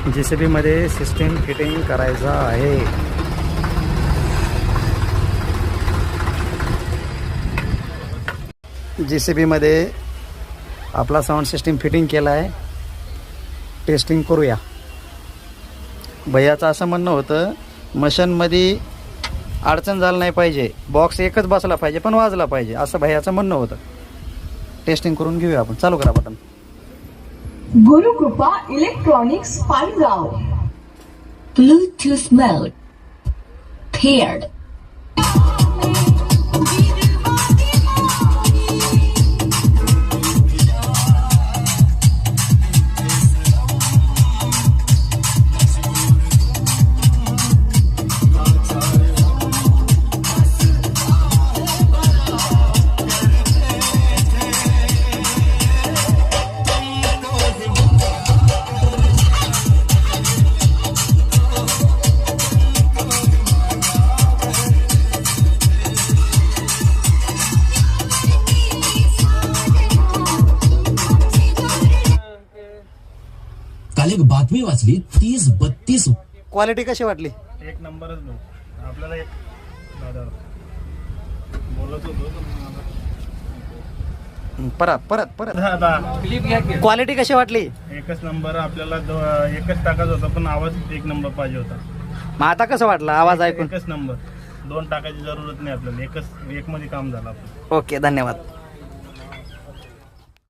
JCB मध्ये system fitting करायचा आहे। JCB मध्ये आपला साऊंड सिस्टीम फिटिंग केला आहे, टेस्टिंग करूया। भैयाचं असं म्हणणं होतं मशीनमध्ये अडचण झालं नाही पाहिजे, बॉक्स एकच बसला पाहिजे पण वाजला पाहिजे, असं भैयाचं म्हणणं होतं। टेस्टिंग करून घेऊया आपण, चालू करा बटन। गुरुकृपा इलेक्ट्रॉनिक्स पालगाव। ब्लूटूथ मोड पेयर्ड। काल एक बातमी वाचली 30-32 क्वालिटी कशी वाटली? एक नंबरच भाऊ। आपल्याला एक दादा बोलत होतो परत परत परत दादा क्वालिटी कशी वाटली? एकच नंबर। आपल्याला एकच टाकायचा होता पण आवाज एक नंबर पाहिजे होता। मग आता कसं वाटलं आवाज ऐकून? एकच नंबर, दोन टाकायची जरूरत नाही आपल्याला, एक मध्ये काम झालं आपलं। ओके, धन्यवाद।